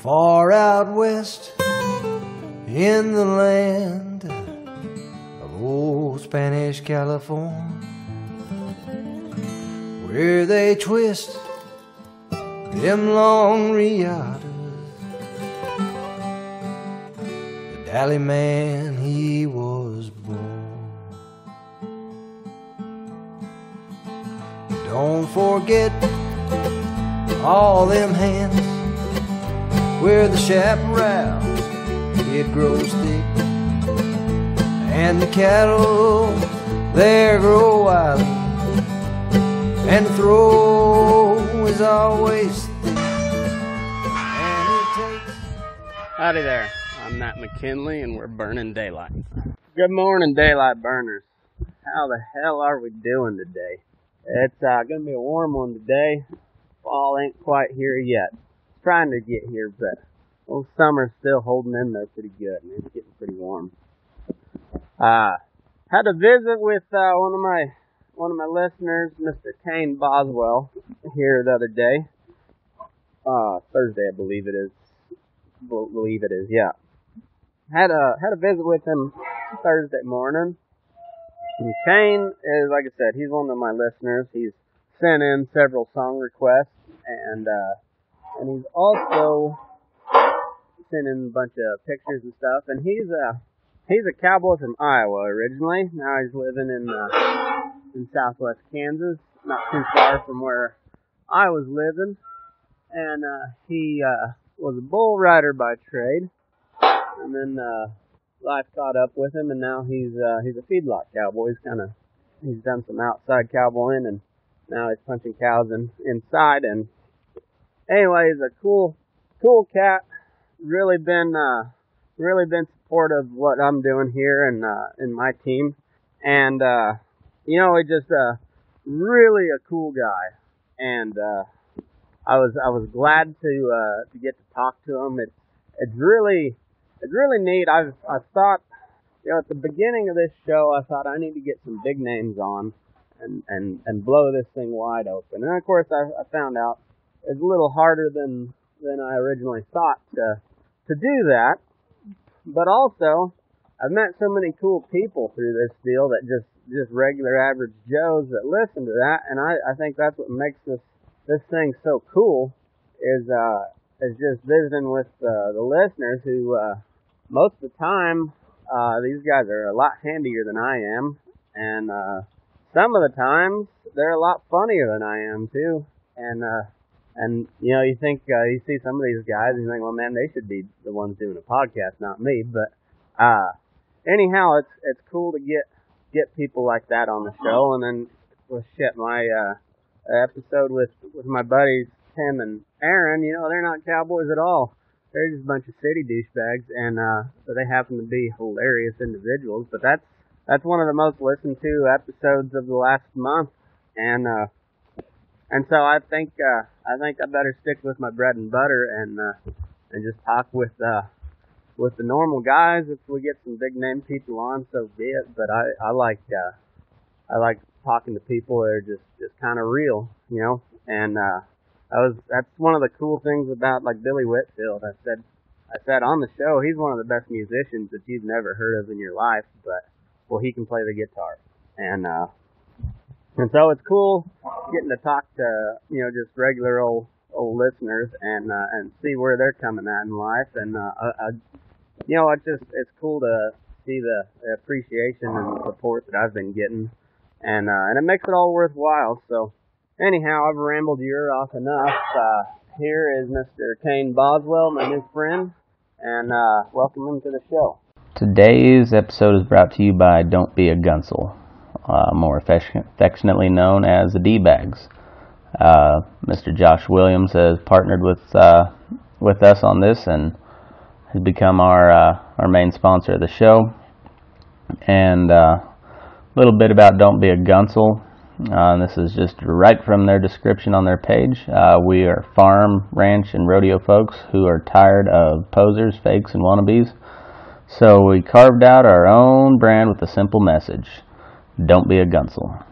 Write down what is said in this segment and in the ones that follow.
far out west in the land of old Spanish California, where they twist them long riatas. The Dally man, he was born. Don't forget all them hands where the chaparral it grows thick, and the cattle there grow wild, and the throw is always thick, and it takes... Howdy there, I'm Matt McKinley and we're burning daylight. Good morning, daylight burners. How the hell are we doing today? It's gonna be a warm one today. Fall ain't quite here yet. It's trying to get here, but old summer's still holding in there pretty good, and it's getting pretty warm. Had a visit with one of my listeners, Mr. Kayne Boswell, here the other day. Thursday, I believe it is. Yeah. Had a visit with him Thursday morning. And Kayne is, like I said, he's one of my listeners. He's sent in several song requests, and he's also sent in a bunch of pictures and stuff. And he's a cowboy from Iowa originally. Now he's living in southwest Kansas, not too far from where I was living. And he was a bull rider by trade, and then life caught up with him, and now he's a feedlot cowboy. He's done some outside cowboying, and now he's punching cows inside. And anyway, he's a cool cat. Really been supportive of what I'm doing here and in my team. And he's just really a cool guy. And I was glad to get to talk to him. It's really neat. I thought, at the beginning of this show, I thought I need to get some big names on and blow this thing wide open. And of course, I found out it's a little harder than I originally thought to do that. But also, I've met so many cool people through this deal that just regular average Joes that listen to that, and I think that's what makes this thing so cool is just visiting with the listeners who most of the time these guys are a lot handier than I am, and some of the times they're a lot funnier than I am too. And you think you see some of these guys and you think, well, man, they should be the ones doing a podcast, not me. But anyhow, it's cool to get people like that on the show. And then my episode with my buddies Tim and Aaron, they're not cowboys at all. They're just a bunch of city douchebags, and but they happen to be hilarious individuals. But that's one of the most listened to episodes of the last month, and so I think I better stick with my bread and butter and just talk with the normal guys. If we get some big name people on, so be it. But I like talking to people that are just kind of real, and that's one of the cool things about like Billy Whitfield. I said on the show, he's one of the best musicians that you've never heard of in your life, but he can play the guitar, and so it's cool getting to talk to just regular old listeners and see where they're coming at in life, and it's cool to see the appreciation and support that I've been getting, and it makes it all worthwhile. So anyhow, I've rambled your ear off enough. Here is Mr. Kayne Boswell, my new friend, and welcome him to the show. Today's episode is brought to you by Don't Be a Gunsel, more affectionately known as the D-Bags. Mr. Josh Williams has partnered with us on this and has become our main sponsor of the show. And a little bit about Don't Be a Gunsel. This is just right from their description on their page. We are farm, ranch, and rodeo folks who are tired of posers, fakes, and wannabes. So we carved out our own brand with a simple message: don't be a gunsel.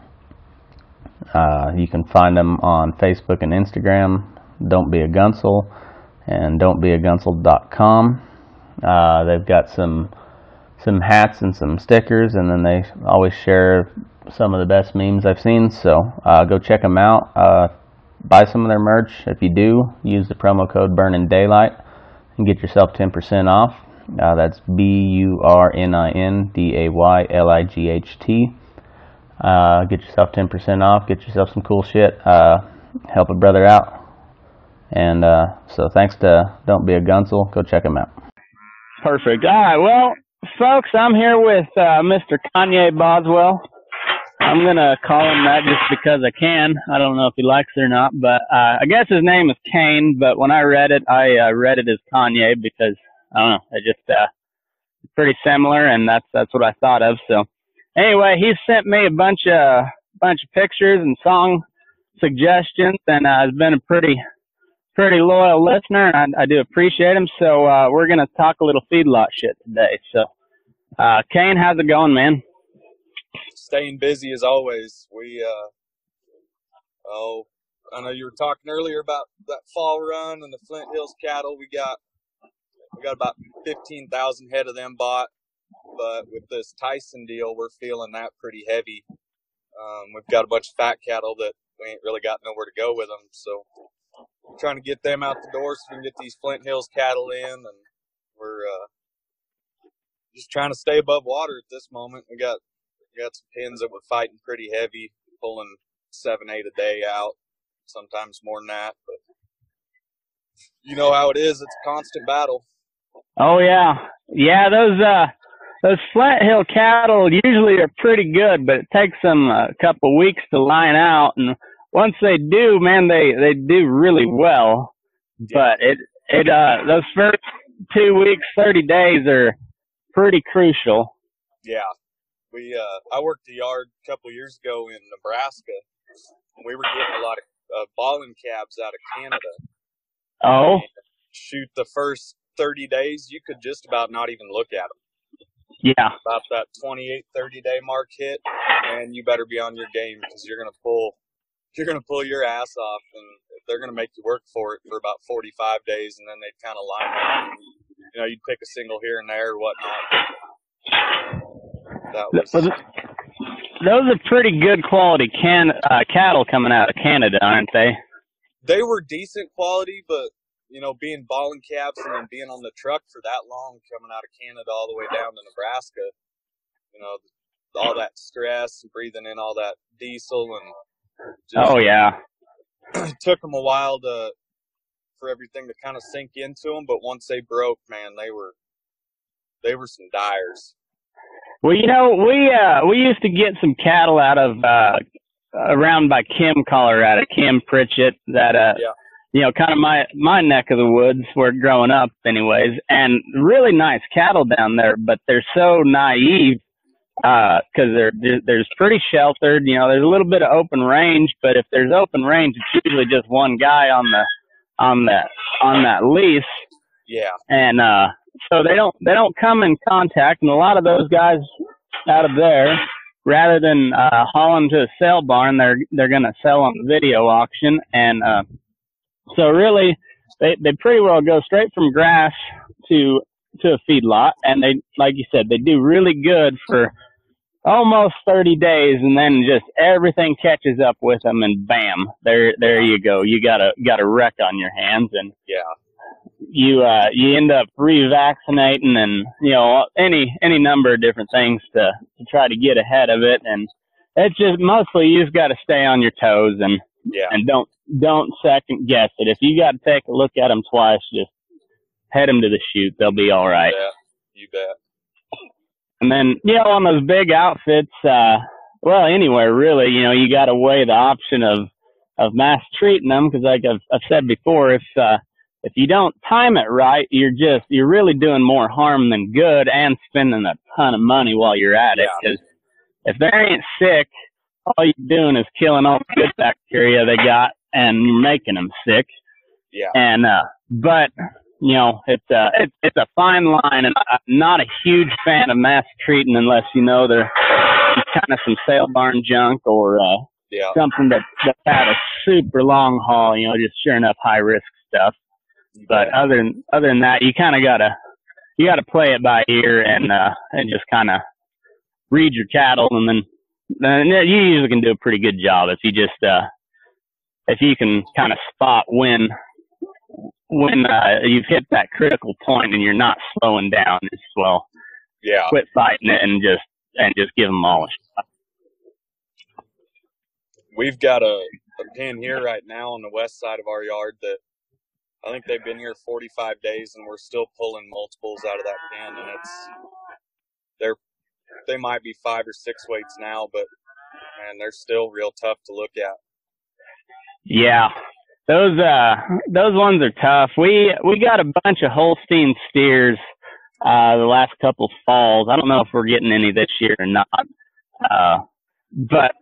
You can find them on Facebook and Instagram, Don't Be a Gunsel, and don'tbeagunsel.com. They've got some hats and some stickers, and then they always share some of the best memes I've seen. So go check them out. Buy some of their merch. If you do, use the promo code Burning Daylight and get yourself 10% off. That's BURNINDAYLIGHT. Get yourself 10% off. Get yourself some cool shit. Help a brother out. And so thanks to Don't Be a Gunsel. Go check them out. Perfect. All right, well, folks, I'm here with Mr. Kayne Boswell. I'm going to call him that just because I can. I don't know if he likes it or not, but I guess his name is Kayne, but when I read it as Kanye because, I don't know, it just it's pretty similar, and that's what I thought of. So anyway, he sent me a bunch of pictures and song suggestions, and has been a pretty loyal listener, and I do appreciate him. So we're going to talk a little feedlot shit today. So Kayne, how's it going, man? Staying busy as always. I know you were talking earlier about that fall run and the Flint Hills cattle. We got about 15,000 head of them bought, but with this Tyson deal, we're feeling that pretty heavy. We've got a bunch of fat cattle that we ain't really got nowhere to go with them, so we're trying to get them out the door so we can get these Flint Hills cattle in, and we're just trying to stay above water at this moment. We got some pins that we're fighting pretty heavy, pulling 7-8 a day out, sometimes more than that. But you know how it is; it's a constant battle. Oh yeah. Those Flint Hill cattle usually are pretty good, but it takes them a couple weeks to line out, and once they do, man, they do really well. Yeah. But those first 2 weeks, 30 days are pretty crucial. Yeah. I worked a yard a couple years ago in Nebraska, and we were getting a lot of balling calves out of Canada. Oh. And shoot, the first 30 days, you could just about not even look at them. Yeah. About that 28, 30-day mark hit, and you better be on your game because you're gonna pull your ass off, and they're gonna make you work for it for about 45 days, and then they'd kind of line up. And, you'd pick a single here and there or whatnot. Those are pretty good quality cattle coming out of Canada, aren't they? They were decent quality, but being balling calves and then being on the truck for that long, coming out of Canada all the way down to Nebraska, all that stress and breathing in all that diesel and oh yeah, it took them a while for everything to kind of sink into them. But once they broke, man, they were some dyers. Well, we used to get some cattle out of around by Kim, Colorado, Kim Pritchett, that kind of my neck of the woods where growing up anyways, and really nice cattle down there, but they're so naive because there's pretty sheltered, there's a little bit of open range, but if there's open range, it's usually just one guy on that lease. Yeah. And so they don't come in contact, and a lot of those guys out of there, rather than hauling to a sale barn, they're gonna sell on the video auction, and so really they pretty well go straight from grass to a feedlot, and they, like you said, they do really good for almost 30 days, and then just everything catches up with them, and bam, there you go. You got a wreck on your hands, and yeah. You end up revaccinating and any number of different things to try to get ahead of it, and it's just mostly you just got to stay on your toes and don't second guess it. If you got to take a look at them twice, just head them to the chute. They'll be all right. You bet. And then on those big outfits, well, anywhere really, you got to weigh the option of mass treating them, because like I've said before, if you don't time it right, you're really doing more harm than good, and spending a ton of money while you're at it. Because if they ain't sick, all you're doing is killing all the good bacteria they got, and you're making them sick. Yeah. And but it's a fine line, and I'm not a huge fan of mass treating unless they're kind of some sale barn junk or something that's had a super long haul. Just sure enough high risk stuff. But other than that, you kind of gotta play it by ear and just kind of read your cattle, and then you usually can do a pretty good job if you just if you can kind of spot when you've hit that critical point and you're not slowing down. It's quit fighting it and just give them all a shot. We've got a pen here right now on the west side of our yard that I think they've been here 45 days, and we're still pulling multiples out of that pen, and they might be 5 or 6 weights now, but man, they're still real tough to look at. Yeah, those ones are tough. We got a bunch of Holstein steers the last couple falls. I don't know if we're getting any this year or not, but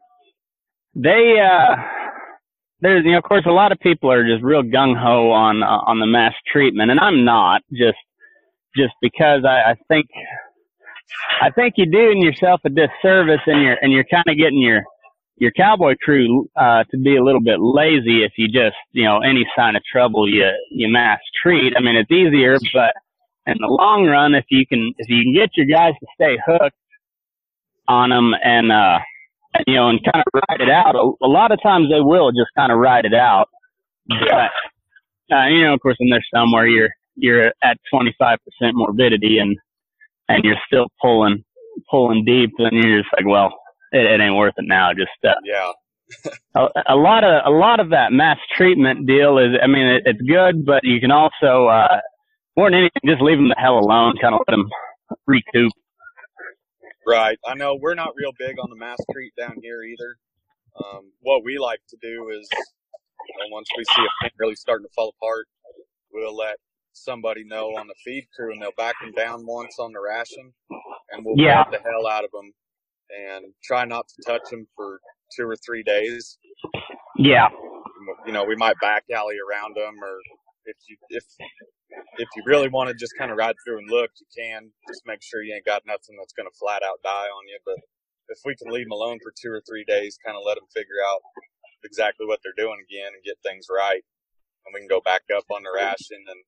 there's, of course, a lot of people are just real gung-ho on the mass treatment, and I'm not, just because I think you're doing yourself a disservice, and you're kind of getting your cowboy crew to be a little bit lazy if you just, any sign of trouble you mass treat. I mean, it's easier, but in the long run, if you can get your guys to stay hooked on them and kind of ride it out. A lot of times they will just kind of ride it out. But, of course, and there's some where you're at 25% morbidity and you're still pulling deep, and you're just like, well, it ain't worth it now. Just, a lot of that mass treatment deal is, I mean, it's good, but you can also, more than anything, just leave them the hell alone, kind of let them recoup. Right. I know we're not real big on the mass treat down here either. What we like to do is, once we see a pen really starting to fall apart, we'll let somebody know on the feed crew, and they'll back them down once on the ration, and we'll grab the hell out of them and try not to touch them for 2 or 3 days. Yeah. We might back alley around them, or if you really want to just kind of ride through and look, you can. Just make sure you ain't got nothing that's going to flat out die on you. But if we can leave them alone for 2 or 3 days, kind of let them figure out exactly what they're doing again and get things right, and we can go back up on the ration, and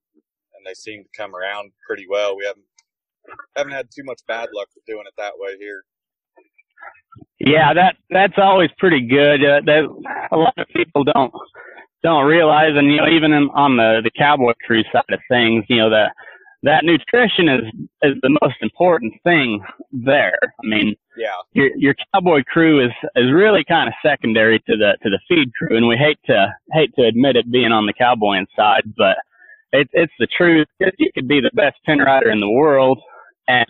they seem to come around pretty well. We haven't had too much bad luck with doing it that way here. Yeah, that's always pretty good. A lot of people don't realize, and even on the cowboy crew side of things, that nutrition is the most important thing there. I mean, your cowboy crew is really kind of secondary to the feed crew, and we hate to admit it being on the cowboying side, but it's the truth. You could be the best pen rider in the world and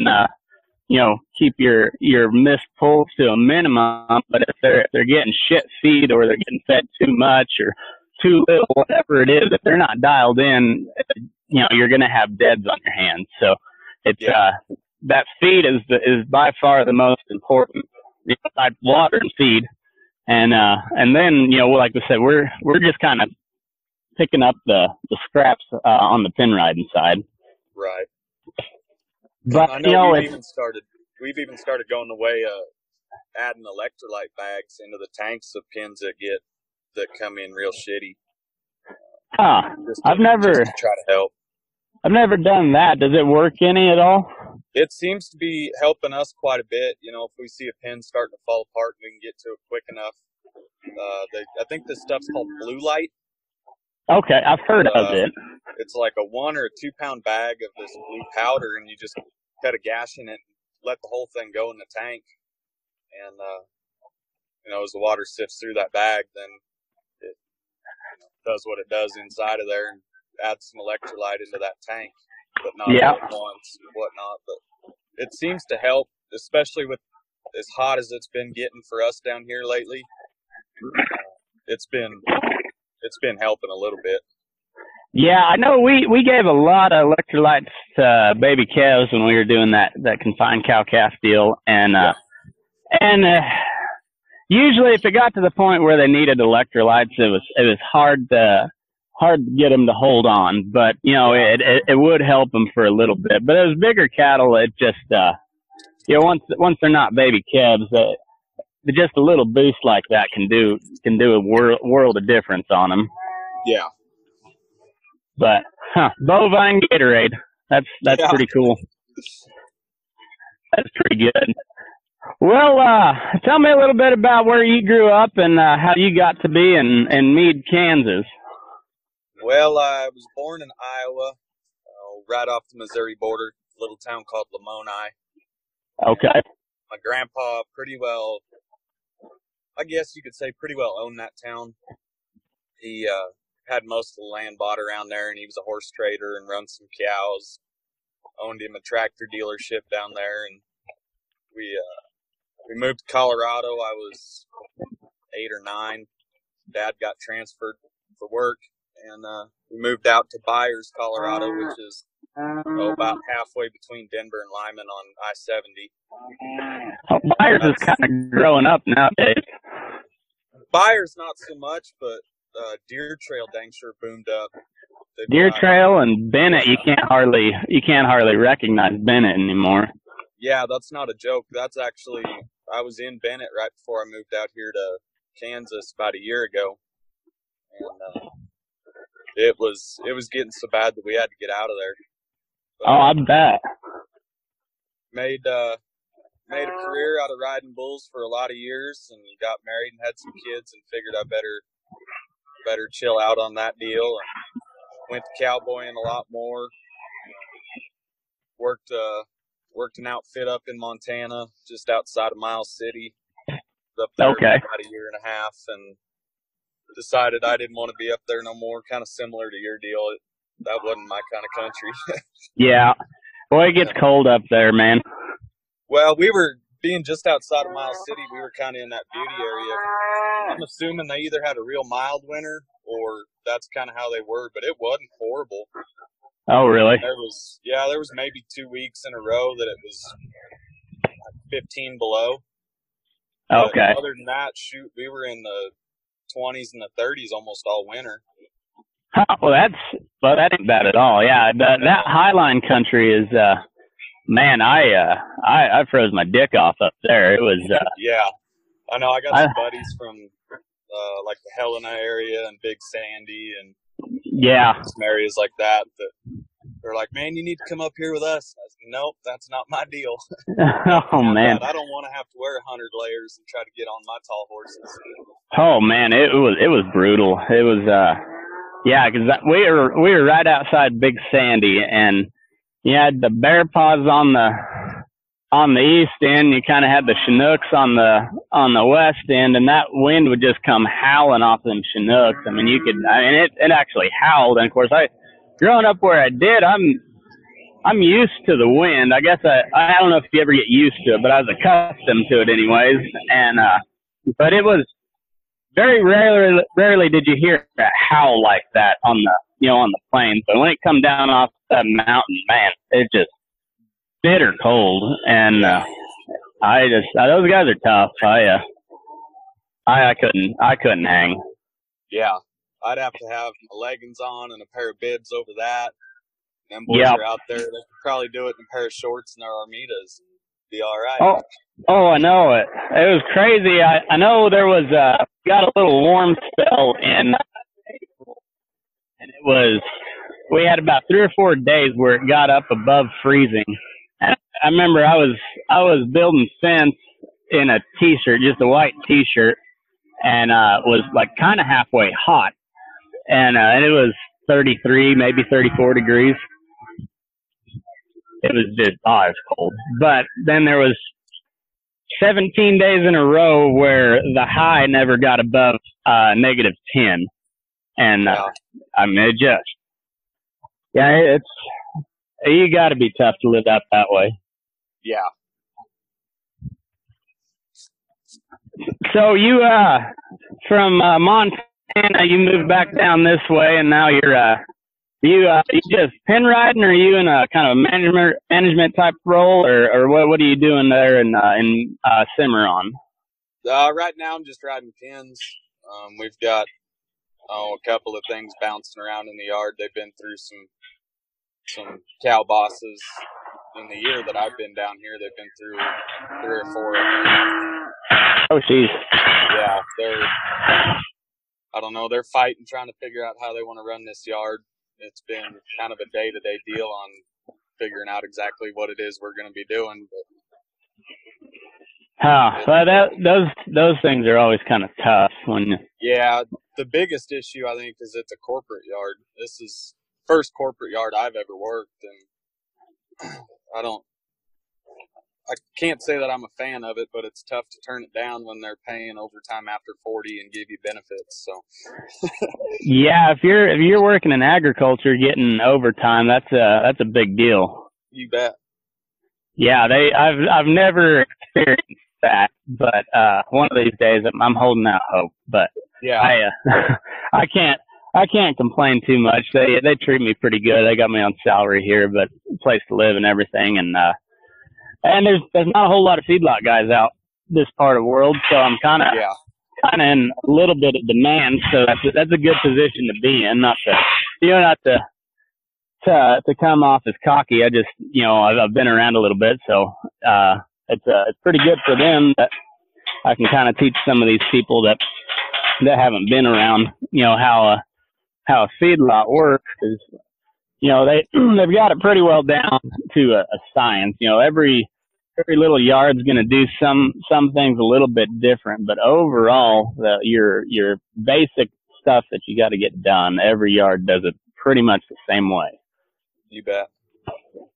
keep your missed pulls to a minimum, but if they're getting shit feed, or they're getting fed too much or too little, whatever it is, if they're not dialed in, you're going to have deads on your hands. So it's that feed is by far the most important, besides water and feed. And then, like we said, we're just kind of picking up the scraps on the pin riding side. Right. But I know we've even started going the way of adding electrolyte bags into the tanks of pins that come in real shitty. Just to try to help. I've never done that. Does it work any at all? It seems to be helping us quite a bit. If we see a pin starting to fall apart, we can get to it quick enough. I think this stuff's called blue light. Okay, I've heard of it. It's like a 1 or 2 pound bag of this blue powder, and you just cut a gash in it and let the whole thing go in the tank. And, as the water sifts through that bag, then it does what it does inside of there and adds some electrolyte into that tank, but not all at once and whatnot. But it seems to help, especially with as hot as it's been getting for us down here lately. It's been helping a little bit. Yeah, I know we gave a lot of electrolytes to baby calves when we were doing that confined cow-calf deal, and usually if it got to the point where they needed electrolytes, it was hard to get them to hold on, but it would help them for a little bit. But as bigger cattle, it just once they're not baby calves, just a little boost like that can do a world of difference on them. Yeah. But Bovine Gatorade. That's Yeah. pretty cool. That's pretty good. Well, tell me a little bit about where you grew up and how you got to be in Meade, Kansas. Well, I was born in Iowa, right off the Missouri border, a little town called Lamoni. Okay. My grandpa pretty well, I guess you could say, pretty well owned that town. He had most of the land bought around there, and he was a horse trader and run some cows. Owned him a tractor dealership down there, and we moved to Colorado. I was 8 or 9. Dad got transferred for work, and we moved out to Byers, Colorado, which is about halfway between Denver and Lyman on I-70. Byers is kind of growing up nowadays. Byers not so much, but Deer Trail dang sure boomed up. Deer Trail and Bennett, you can't hardly recognize Bennett anymore. Yeah, that's not a joke. That's actually, I was in Bennett right before I moved out here to Kansas about a year ago, and it was getting so bad that we had to get out of there. But, I bet. Made a career out of riding bulls for a lot of years, and got married and had some kids, and figured I better chill out on that deal. And went to cowboying a lot more. Worked an outfit up in Montana, just outside of Miles City. Up there for about a year and a half, and decided I didn't want to be up there no more. Kind of similar to your deal. That wasn't my kind of country. Yeah. Boy, it gets cold up there, man. Well, we were being just outside of Miles City. We were kind of in that beauty area. I'm assuming they either had a real mild winter or that's kind of how they were, but it wasn't horrible. Oh, really? There was maybe 2 weeks in a row that it was like 15 below. Okay. But other than that, shoot, we were in the 20s and the 30s almost all winter. Well, that ain't bad at all. Yeah, that highline country is, man, I froze my dick off up there. It was. Yeah, I know. I got some buddies from like the Helena area and Big Sandy and some areas like that they're like, man, you need to come up here with us. I said, nope, that's not my deal. Oh, man. I don't want to have to wear 100 layers and try to get on my tall horses. Oh, man, it was brutal. It was, because we were right outside Big Sandy, and you had the bear paws on the east end. You kind of had the Chinooks on the west end, and that wind would just come howling off them Chinooks. I mean, it actually howled. And of course, growing up where I did, I'm used to the wind. I guess I don't know if you ever get used to it, but I was accustomed to it anyways. And but it was very rarely did you hear a howl like that on the plains. But when it come down off that mountain, man, it just bitter cold. And those guys are tough. I couldn't hang. Yeah, I'd have to have leggings on and a pair of bibs over that. Them boys are out there. They could probably do it in a pair of shorts and their Armitas and be all right. Oh, I know it. It was crazy. I know there was got a little warm spell and we had about 3 or 4 days where it got up above freezing. And I remember I was building fence in a t-shirt, just a white t-shirt, and was like kind of halfway hot. And it was 33, maybe 34 degrees. It was just, it was cold. But then there was 17 days in a row where the high never got above -10. And I mean, you got to be tough to live out that way. Yeah. So you from Montana, you moved back down this way, and now you're you just pen riding, or are you in a kind of management type role, or what are you doing there in Cimarron? Right now I'm just riding pins. We've got a couple of things bouncing around in the yard. They've been through some cow bosses in the year that I've been down here. They've been through 3 or 4 of them. Oh, jeez. Yeah, I don't know. They're fighting, trying to figure out how they want to run this yard. it's been kind of a day-to-day deal on figuring out exactly what it is we're going to be doing. Well, those things are always kind of tough when. Yeah, the biggest issue I think is it's a corporate yard. This is first corporate yard I've ever worked, and I can't say that I'm a fan of it, but it's tough to turn it down when they're paying overtime after 40 and give you benefits. So. Yeah, if you're working in agriculture, getting overtime, that's a big deal. You bet. Yeah, I've never experienced that, but one of these days I'm holding out hope. But yeah, I can't complain too much. They treat me pretty good. They got me on salary here, but place to live and everything, and there's not a whole lot of feedlot guys out this part of the world, so I'm kind of in a little bit of demand. So that's a good position to be in. Not to come off as cocky. I just I've been around a little bit, so it's pretty good for them that I can kind of teach some of these people that haven't been around how a feedlot works. Is they've got it pretty well down to a science. Every little yard's going to do some things a little bit different, but overall, your basic stuff that you got to get done, every yard does it pretty much the same way. You bet.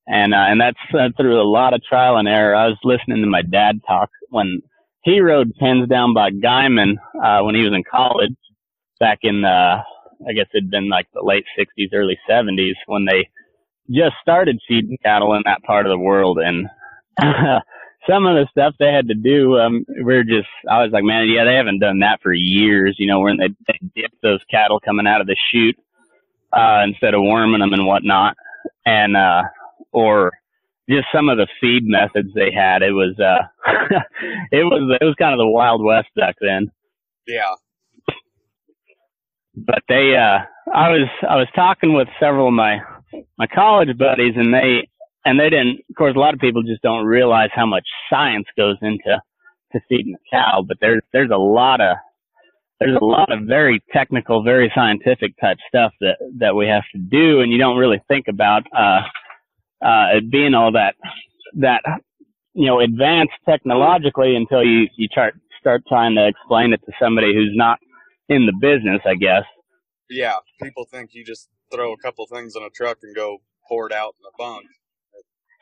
And that's through a lot of trial and error. I was listening to my dad talk when he rode pens down by Guyman when he was in college back in I guess it'd been like the late 60s, early 70s when they just started feeding cattle in that part of the world. And some of the stuff they had to do, I was like, man, yeah, they haven't done that for years, when they dip those cattle coming out of the chute instead of worming them and whatnot. And or just some of the feed methods they had. It was it was kind of the Wild West back then. Yeah. But I was talking with several of my college buddies, and they didn't. Of course, a lot of people just don't realize how much science goes into feeding a cow. But there's a lot of very technical, very scientific type stuff that we have to do, and you don't really think about it being all that advanced technologically until you start trying to explain it to somebody who's not in the business, I guess. Yeah, people think you just throw a couple things in a truck and go pour it out in a bunk.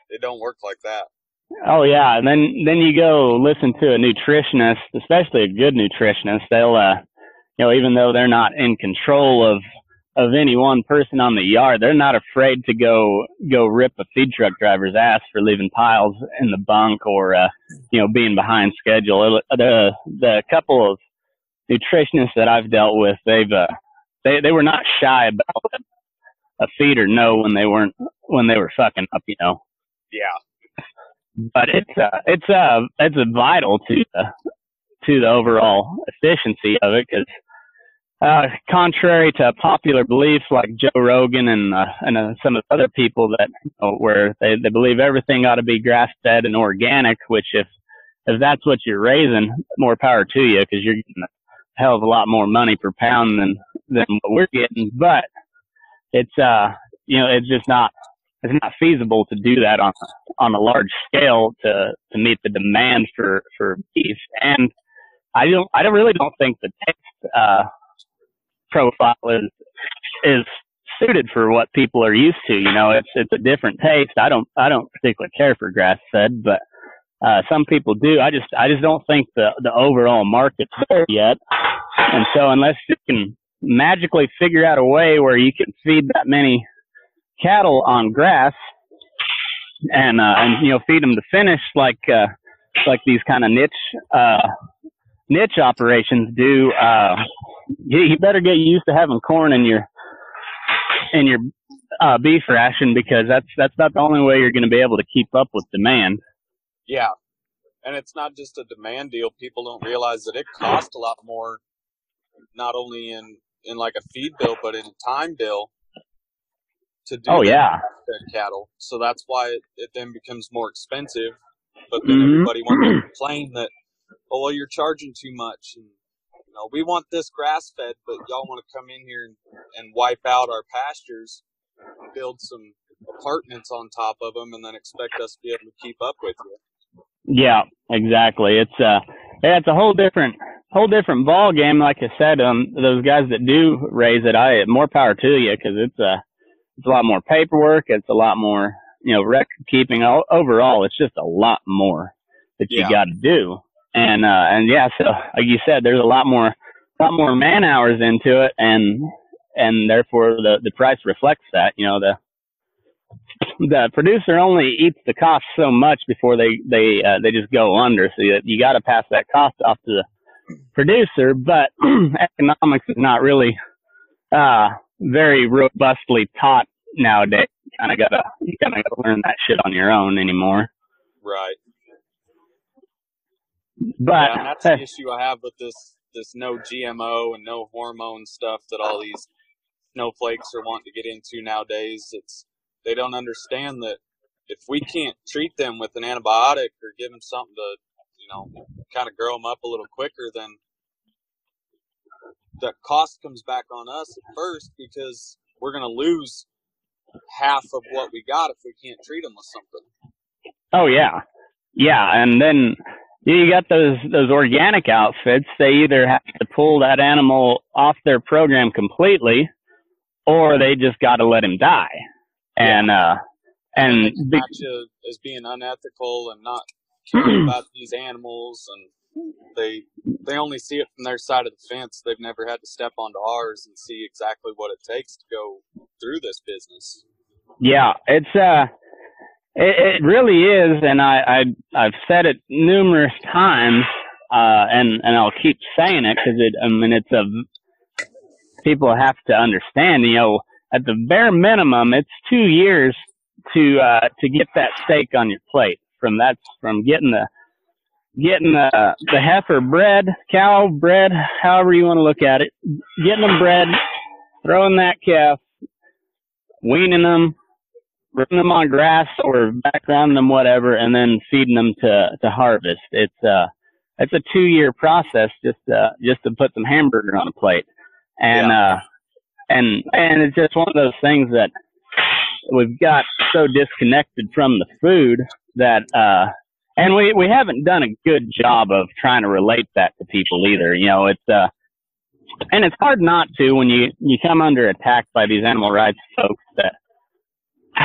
It don't work like that. Oh yeah, and then you go listen to a nutritionist, especially a good nutritionist. They'll even though they're not in control of any one person on the yard, they're not afraid to go rip a feed truck driver's ass for leaving piles in the bunk or being behind schedule. The couple of nutritionists that I've dealt with, they were not shy about a feeder when they were fucking up, Yeah. But it's vital to the overall efficiency of it, because contrary to popular beliefs like Joe Rogan and some of the other people that where they believe everything ought to be grass fed and organic, which if that's what you're raising, more power to you, because you're getting a hell of a lot more money per pound than what we're getting. But it's just not feasible to do that on a large scale to meet the demand for beef. And I really don't think the taste profile is suited for what people are used to. It's a different taste. I don't particularly care for grass fed, but some people do. I just don't think the overall market's there yet. And so unless you can magically figure out a way where you can feed that many cattle on grass and feed them to finish like these kind of niche operations do, you better get used to having corn in your beef ration, because that's not the only way you're going to be able to keep up with demand. Yeah, and it's not just a demand deal. People don't realize that it costs a lot more, not only in like a feed bill, but in a time bill to do fed cattle. So that's why it then becomes more expensive. But then everybody wants to complain that, oh, well, you're charging too much. And, we want this grass fed, but y'all want to come in here and wipe out our pastures build some apartments on top of them and then expect us to be able to keep up with you. Yeah, exactly. It's it's a whole different ball game. Like I said, those guys that do raise it, more power to you, because it's a lot more paperwork. It's a lot more, record keeping. Overall, it's just a lot more that you got to do. And yeah, so like you said, there's a lot more man hours into it, and therefore the price reflects that. The producer only eats the cost so much before they just go under. So you got to pass that cost off to the producer. But economics is not really very robustly taught nowadays. You kind of gotta learn that shit on your own anymore. Right. But and that's the issue I have with this no GMO and no hormone stuff that all these snowflakes are wanting to get into nowadays. They don't understand that if we can't treat them with an antibiotic or give them something to, kind of grow them up a little quicker, then the cost comes back on us at first, because we're going to lose half of what we got if we can't treat them with something. Oh, yeah. Yeah, and then you got those organic outfits. They either have to pull that animal off their program completely, or they just got to let him die. And they catch you as being unethical and not caring about these animals, and they only see it from their side of the fence. They've never had to step onto ours and see exactly what it takes to go through this business. Yeah, it really is, and I've said it numerous times, and I'll keep saying it, because people have to understand, at the bare minimum, it's 2 years to get that steak on your plate. From getting the heifer bred, cow bred, however you want to look at it, getting them bred, throwing that calf, weaning them, running them on grass or backgrounding them, whatever, and then feeding them to harvest. It's a 2-year process just to put some hamburger on a plate. And it's just one of those things that we've got so disconnected from the food that, and we haven't done a good job of trying to relate that to people either. And it's hard not to when you come under attack by these animal rights folks that,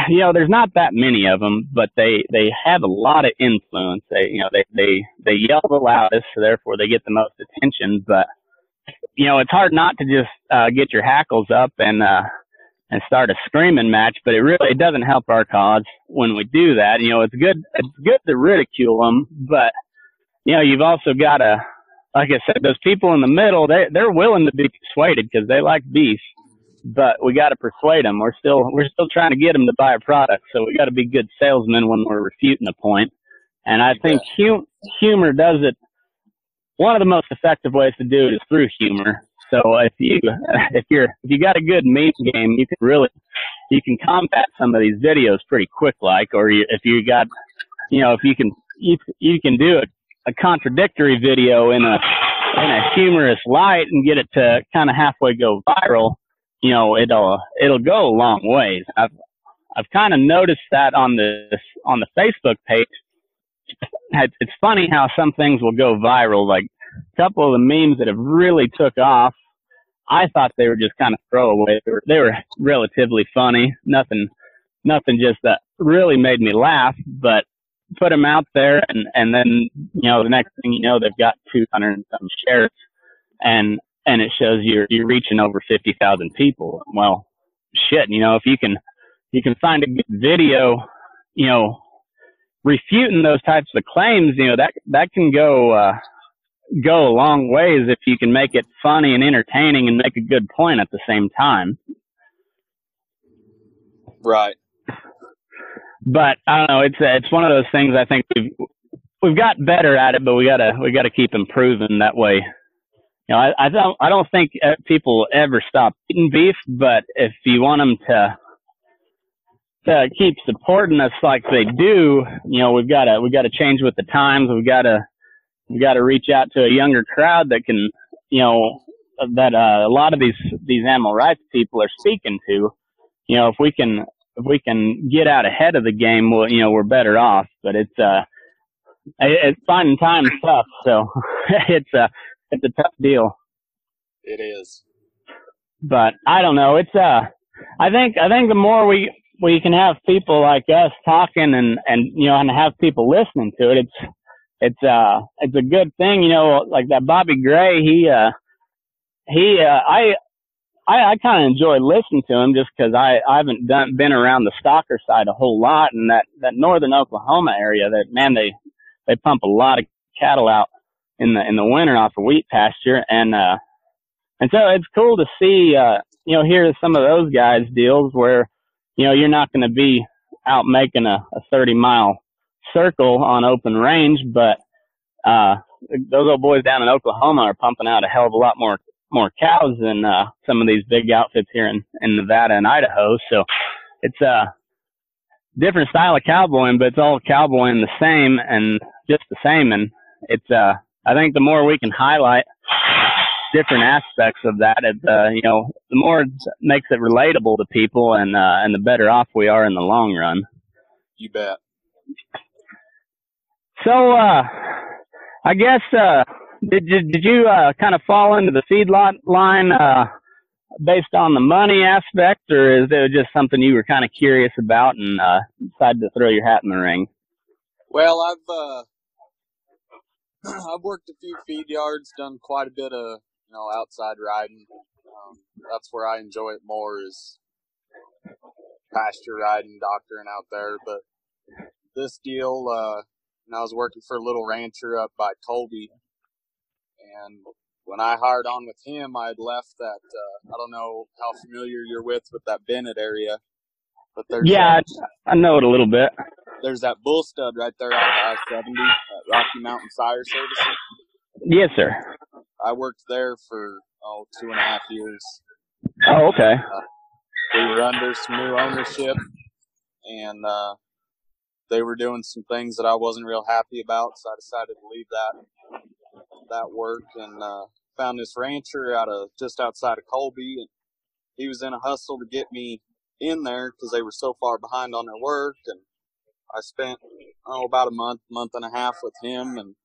there's not that many of them, but they have a lot of influence. They yell the loudest, so therefore they get the most attention, but it's hard not to just get your hackles up and start a screaming match, but it doesn't help our cause when we do that. It's good to ridicule them, but you've also got to, like I said, those people in the middle, they're willing to be persuaded because they like beef, but we got to persuade them. We're still trying to get them to buy a product, so we got to be good salesmen when we're refuting a point. And I think humor does it. One of the most effective ways to do it is through humor. So if you got a good meme game, you can combat some of these videos pretty quick, or if you can do a contradictory video in a humorous light and get it to kind of halfway go viral, it'll go a long ways. I've kind of noticed that on the Facebook page. It's funny how some things will go viral. Like a couple of the memes that have really took off, I thought they were just kind of throwaway. They were relatively funny. Nothing just that really made me laugh, but put them out there, and then, the next thing you know, they've got 200 and some shares, and it shows you're reaching over 50,000 people. Well, shit, if you can find a good video, refuting those types of claims, that can go a long ways if you can make it funny and entertaining and make a good point at the same time. Right. But I don't know. It's one of those things. I think we've got better at it, but we gotta keep improving that way. I don't think people ever stop eating beef, but if you want them to keep supporting us like they do, we've got to change with the times. We've got to reach out to a younger crowd that can, that a lot of these animal rights people are speaking to. If we can if we can get out ahead of the game, we're better off. But it's finding time's tough, so it's a tough deal. It is. But I don't know. It's I think the more we can have people like us talking and have people listening to it, it's a good thing. Like that Bobby Gray, I kind of enjoy listening to him just because I haven't been around the stalker side a whole lot, and that northern Oklahoma area, that man, they pump a lot of cattle out in the winter off of wheat pasture, and so it's cool to see hear some of those guys' deals where you're not going to be out making a 30-mile circle on open range, but those old boys down in Oklahoma are pumping out a hell of a lot more cows than some of these big outfits here in Nevada and Idaho. So it's a different style of cowboying, but it's all cowboying the same and just the same. And it's I think the more we can highlight different aspects of that, the more it makes it relatable to people, and the better off we are in the long run. You bet. So I guess did you kind of fall into the feedlot line based on the money aspect, or is it just something you were kind of curious about and decided to throw your hat in the ring? Well, I've worked a few feed yards, done quite a bit of outside riding. That's where I enjoy it more, is pasture riding, doctoring out there. But this deal, I was working for a little rancher up by Colby, and when I hired on with him, I had left that. I don't know how familiar you're with that Bennett area, but there's I know it a little bit. There's that bull stud right there out of I-70 at Rocky Mountain Sire Services. Yes, sir. I worked there for 2.5 years. Oh, okay. We were under some new ownership, and they were doing some things that I wasn't real happy about, so I decided to leave that work and found this rancher just outside of Colby, and he was in a hustle to get me in there because they were so far behind on their work. And I spent about a month and a half with him, and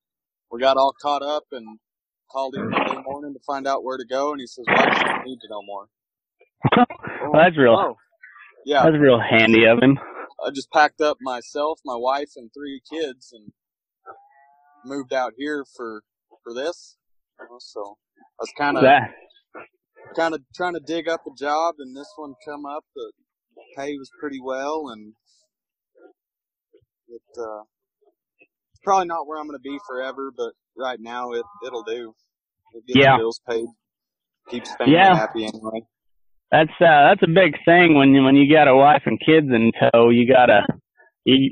we got all caught up and called him Monday morning to find out where to go, and he says, "Well, I just don't need you no more." Well, that's real. Yeah, that's real handy of him. I just packed up myself, my wife, and 3 kids, and moved out here for this. So I was kind of trying to dig up a job, and this one come up. The pay was pretty well, and it's probably not where I'm going to be forever, but right now it'll do. It gets the bills paid, keeps family happy anyway. That's a big thing when you got a wife and kids in tow. You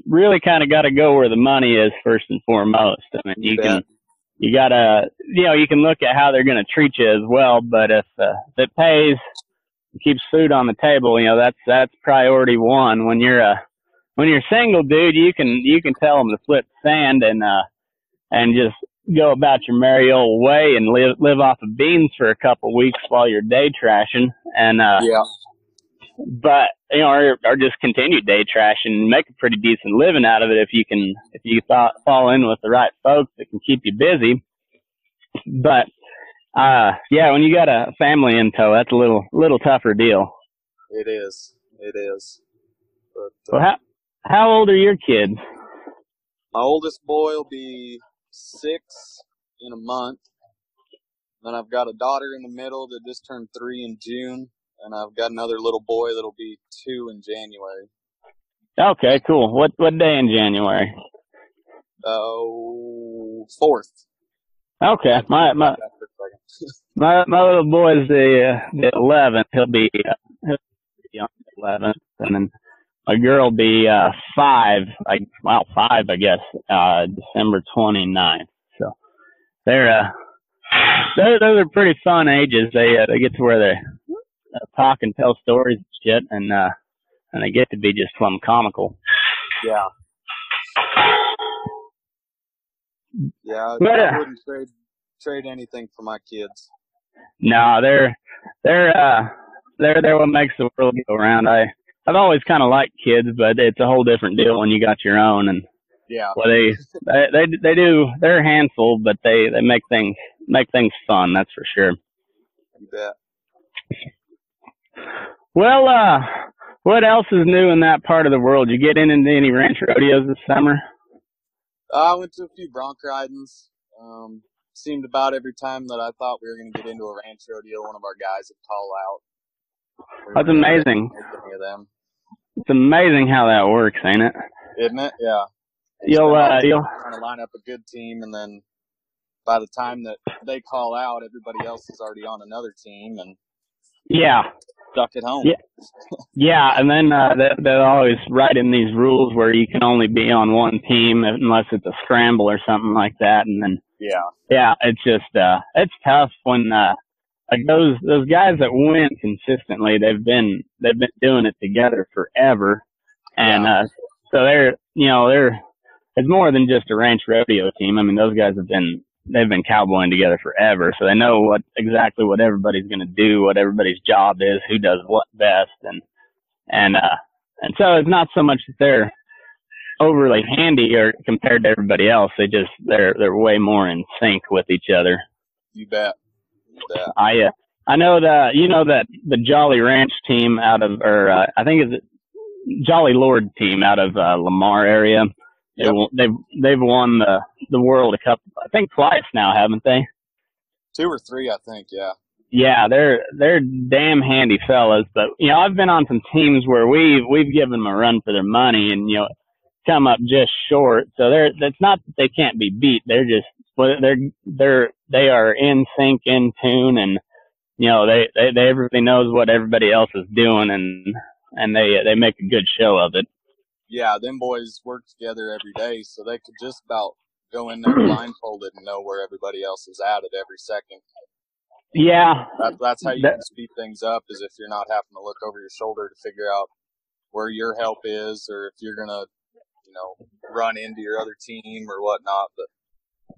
really kind of got to go where the money is first and foremost. I mean, you can look at how they're going to treat you as well, but if it pays, keeps food on the table, that's priority one. When you're single, dude, you can tell them to flip sand and just go about your merry old way and live off of beans for a couple weeks while you're day trashing, and but or just continue day trashing and make a pretty decent living out of it if you fall in with the right folks that can keep you busy. But when you got a family in tow, that's a little tougher deal. It is. But, well, how old are your kids? My oldest boy will be 6 in a month. Then I've got a daughter in the middle that just turned 3 in June, and I've got another little boy that'll be 2 in January. Okay, cool. What day in January? 4th. Okay, my little boy's the 11th. He'll be on the 11th, and then my girl will be 5. 5, I guess. December 29th. So those are pretty fun ages. They get to where they talk and tell stories and shit, and they get to be just plumb comical. Yeah. Yeah, I wouldn't trade anything for my kids. No, they're what makes the world go around. I've always kind of liked kids, but it's a whole different deal when you got your own. And Yeah. well, they do. They're a handful, but they make things fun. That's for sure. You bet. Well, what else is new in that part of the world? You get into any ranch rodeos this summer? I went to a few bronc ridings. Seemed about every time that I thought we were going to get into a ranch rodeo, one of our guys would call out. That's amazing. Any of them. It's amazing how that works, ain't it? Isn't it? Yeah. You'll trying to line up a good team, and then by the time that they call out, everybody else is already on another team, and yeah, stuck at home. Yeah, and then they'll always write in these rules where you can only be on one team unless it's a scramble or something like that, and then yeah, it's just it's tough when like those guys that win consistently, they've been doing it together forever, and so they're it's more than just a ranch rodeo team. I mean, those guys they've been cowboying together forever, so they know exactly what everybody's going to do, what everybody's job is, who does what best, and so it's not so much that they're overly handy or compared to everybody else. They're way more in sync with each other. You bet. I know that the Jolly Ranch team out of, or I think it's Jolly Lord team out of Lamar area. Yep. They've won the world a couple, I think twice now, haven't they? 2 or 3, I think. Yeah. Yeah, they're damn handy fellas. But I've been on some teams where we've given them a run for their money, and come up just short. So it's not that they can't be beat. They're just they are in sync, in tune, and everybody knows what everybody else is doing, and they make a good show of it. Yeah, them boys work together every day, so they could just about go in there blindfolded and know where everybody else is at every second. Yeah. That's how you can speed things up, is if you're not having to look over your shoulder to figure out where your help is, or if you're going to, run into your other team or whatnot. But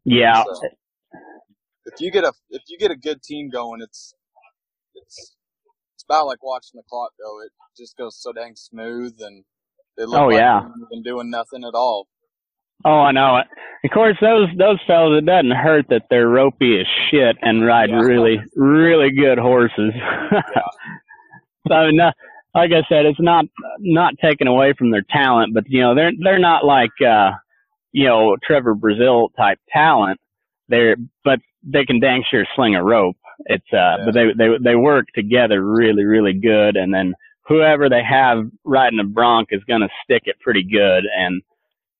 yeah. So, if you get a good team going, it's about like watching the clock go. It just goes so dang smooth, and they look like they've been doing nothing at all. Oh, I know it. Of course, those fellas, it doesn't hurt that they're ropey as shit and ride really, really good horses. So, no, like I said, it's not taken away from their talent, but they're not like Trevor Brazil type talent. But they can dang sure sling a rope. It's but they work together really, really good, and then whoever they have riding a bronc is going to stick it pretty good. And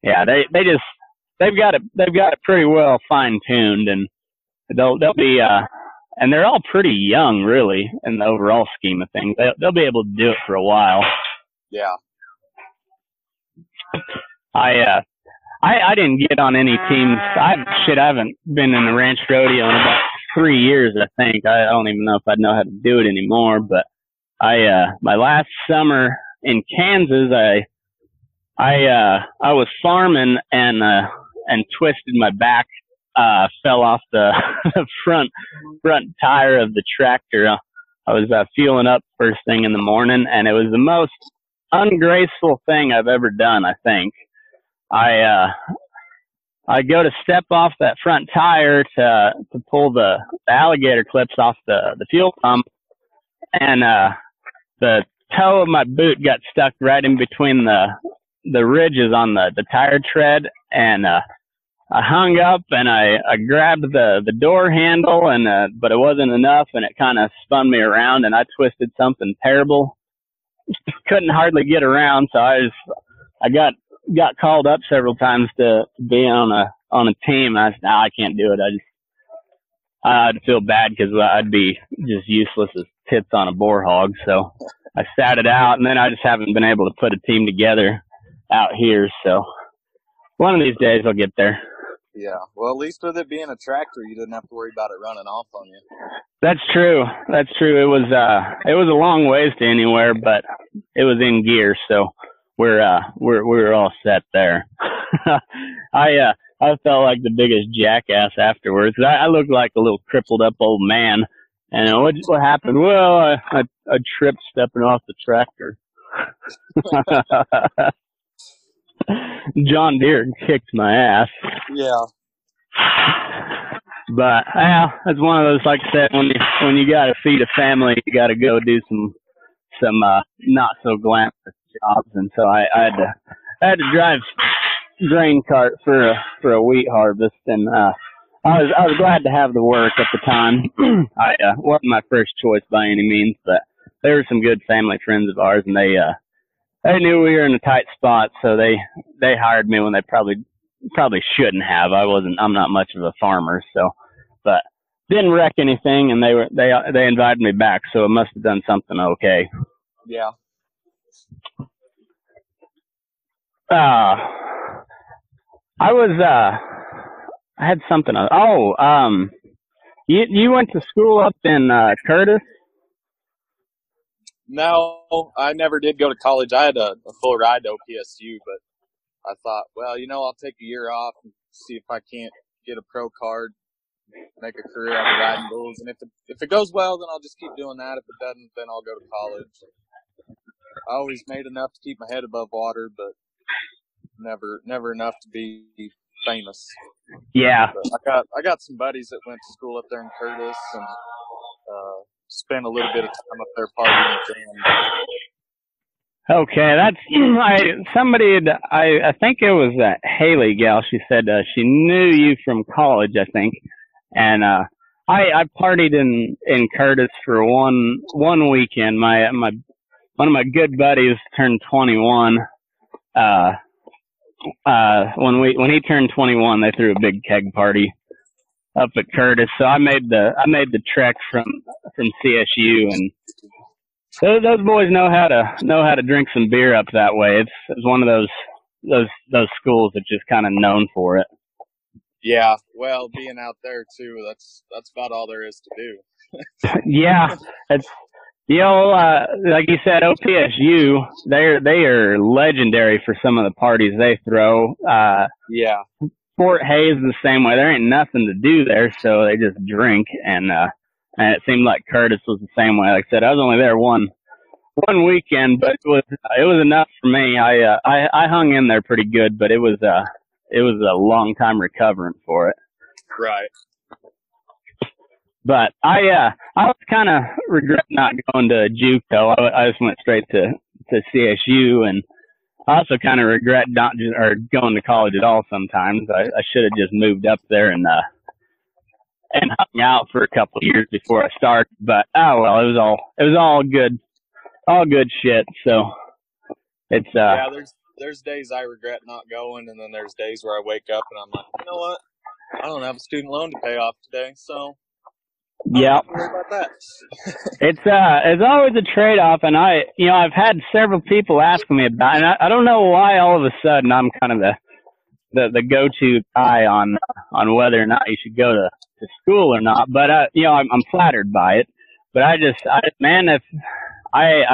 yeah, they've got it pretty well fine tuned, and they'll be and they're all pretty young, really, in the overall scheme of things. They'll be able to do it for a while. Yeah. I didn't get on any teams. I haven't been in a ranch rodeo in about 3 years, I think. I don't even know if I'd know how to do it anymore, but my last summer in Kansas, I was farming and twisted my back, fell off the front tire of the tractor. I was fueling up first thing in the morning, and it was the most ungraceful thing I've ever done, I think. I go to step off that front tire to pull the alligator clips off the fuel pump, and the toe of my boot got stuck right in between the ridges on the tire tread, and I hung up and I grabbed the door handle, but it wasn't enough, and it kind of spun me around, and I twisted something terrible. Couldn't hardly get around, so I got called up several times to be on a team. And I said, I can't do it. I'd feel bad because I'd be just useless as tits on a boar hog. So I sat it out, and then I just haven't been able to put a team together out here. So one of these days I'll get there. Yeah. Well, at least with it being a tractor, you didn't have to worry about it running off on you. That's true. It was a long ways to anywhere, but it was in gear, so we're all set there. I felt like the biggest jackass afterwards. I looked like a little crippled up old man. And what happened? Well, I tripped stepping off the tractor. John Deere kicked my ass. Yeah. But it's one of those, like I said, when you got to feed a family, you got to go do some not so glamorous jobs, and so I had to drive grain cart for a wheat harvest, and I was glad to have the work at the time. I wasn't my first choice by any means, but they were some good family friends of ours, and they knew we were in a tight spot, so they hired me when they probably shouldn't have. I'm not much of a farmer, so, but didn't wreck anything, and they invited me back, so it must have done something okay. Yeah. I had something. You went to school up in Curtis? No, I never did go to college. I had a full ride to OPSU, but I thought, well, I'll take a year off and see if I can't get a pro card, make a career out of riding bulls. And if it goes well, then I'll just keep doing that. If it doesn't, then I'll go to college. I always made enough to keep my head above water, but never enough to be famous. Yeah. But I got some buddies that went to school up there in Curtis and spent a little bit of time up there partying with them. Okay, that's I think it was that Haley gal. She said she knew you from college, I think, and I partied in Curtis for one weekend. One of my good buddies turned 21. When he turned 21, they threw a big keg party up at Curtis. So I made the trek from CSU, and those boys know how to drink some beer up that way. It's one of those schools that's just kind of known for it. Yeah, well, being out there too, that's about all there is to do. Yeah, it's like you said, OPSU, they are legendary for some of the parties they throw. Yeah. Fort Hays the same way. There ain't nothing to do there, so they just drink, and it seemed like Curtis was the same way. Like I said, I was only there one weekend, but it was enough for me. I hung in there pretty good, but it was a long time recovering for it. Right. But I was kind of regret not going to JUCO. I just went straight to CSU, and I also kind of regret not going to college at all. Sometimes I should have just moved up there and hung out for a couple of years before I started. But it was all good shit. So it's yeah. There's days I regret not going, and then there's days where I wake up and I'm like, you know what? I don't have a student loan to pay off today, so. Yeah. About that. It's always a trade-off, and I've had several people asking me about it, and I don't know why all of a sudden I'm kind of the go-to guy on whether or not you should go to school or not, but I'm flattered by it. But I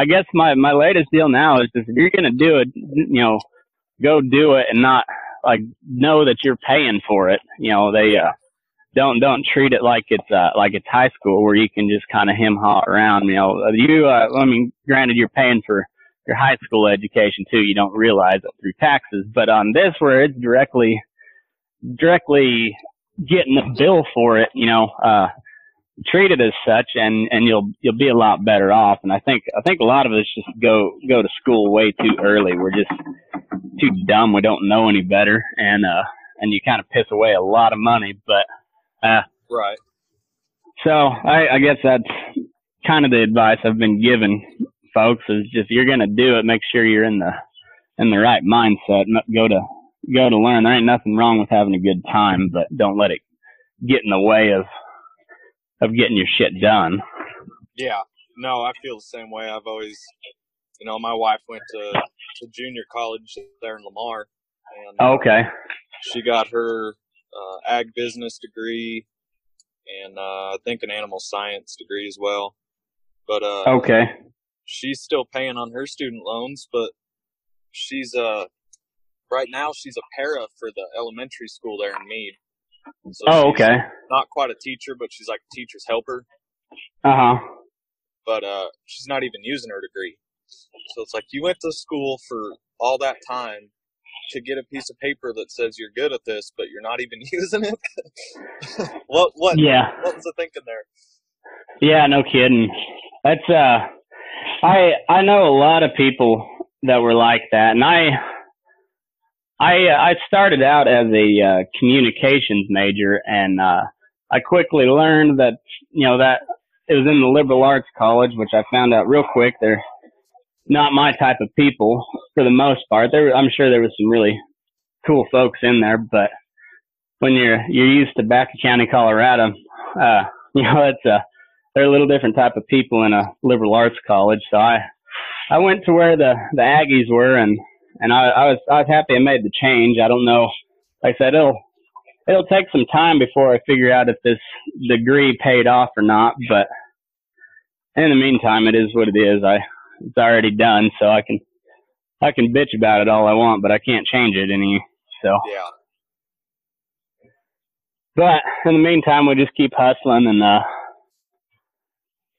guess my latest deal now is just, if you're gonna do it, go do it and not like know that you're paying for it. They don't treat it like it's high school where you can just kind of hem-haw around. Granted, you're paying for your high school education too. You don't realize it through taxes, but on this, where it's directly getting the bill for it, treat it as such, and you'll be a lot better off. And I think a lot of us just go to school way too early. We're just too dumb. We don't know any better, and you kind of piss away a lot of money, but. Right. So I guess that's kind of the advice I've been giving folks, is just, you're going to do it, make sure you're in the right mindset. Go to learn. There ain't nothing wrong with having a good time, but don't let it get in the way of getting your shit done. Yeah. No, I feel the same way. I've always, my wife went to junior college there in Lamar. And, okay. She got her ag business degree and I think an animal science degree as well. But okay. She's still paying on her student loans, but she's right now she's a para for the elementary school there in Meade. So okay. Not quite a teacher, but she's like a teacher's helper. Uh-huh. But she's not even using her degree. So it's like you went to school for all that time to get a piece of paper that says you're good at this, but you're not even using it. What was the thinking there? Yeah, no kidding. That's I know a lot of people that were like that, and I started out as a communications major, and I quickly learned that that it was in the liberal arts college, which I found out real quick they're not my type of people for the most part. I'm sure there was some really cool folks in there, but when you're used to Baca County, Colorado, they're a little different type of people in a liberal arts college. So I went to where the Aggies were, and I was happy I made the change. I don't know, like I said, it'll take some time before I figure out if this degree paid off or not, but in the meantime, it is what it is. It's already done, so I can bitch about it all I want, but I can't change it any. So yeah. But in the meantime, we just keep hustling and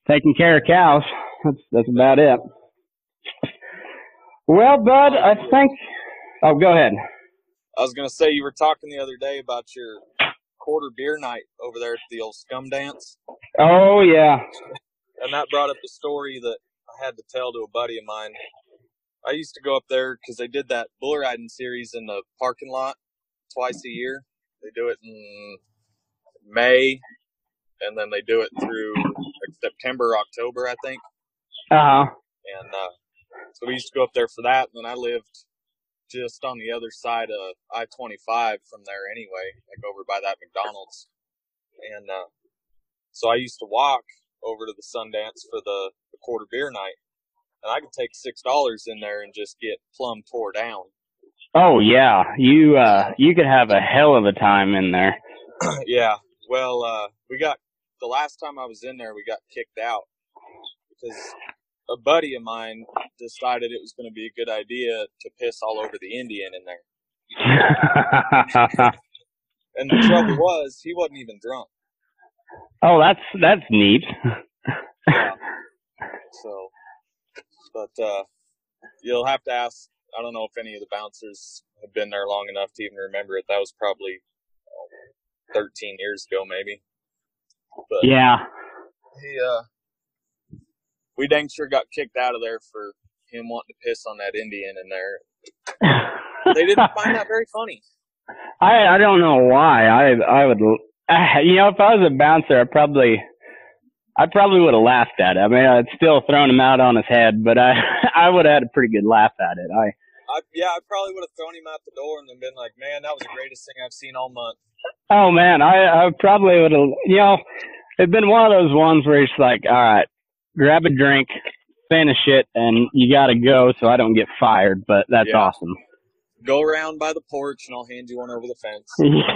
taking care of cows. That's about it. Well, Bud, I think. Oh, go ahead. I was gonna say you were talking the other day about your quarter beer night over there at the old Scum Dance. Oh yeah. And that brought up a story that I had to tell to a buddy of mine. I used to go up there because they did that bull riding series in the parking lot twice a year. They do it in May, and then they do it through like September, October, I think. Uh-huh. And so we used to go up there for that, and then I lived just on the other side of I-25 from there anyway, like over by that McDonald's. And so I used to walk over to the Sundance for the quarter beer night, and I could take $6 in there and just get plumb tore down. Oh yeah, you could have a hell of a time in there. Yeah, well, the last time I was in there, we got kicked out because a buddy of mine decided it was going to be a good idea to piss all over the Indian in there. And the trouble was, he wasn't even drunk. Oh, that's neat. Yeah. So, but you'll have to ask. I don't know if any of the bouncers have been there long enough to even remember it. That was probably 13 years ago, maybe. But yeah. We dang sure got kicked out of there for him wanting to piss on that Indian in there. They didn't find that very funny. I don't know why. I would, if I was a bouncer, I probably would have laughed at it. I mean, I'd still thrown him out on his head, but I would have had a pretty good laugh at it. I probably would have thrown him out the door and then been like, man, that was the greatest thing I've seen all month. Oh, man, I probably would have, it'd been one of those ones where it's like, all right, grab a drink, finish it, and you got to go so I don't get fired, but that's awesome. Go around by the porch and I'll hand you one over the fence.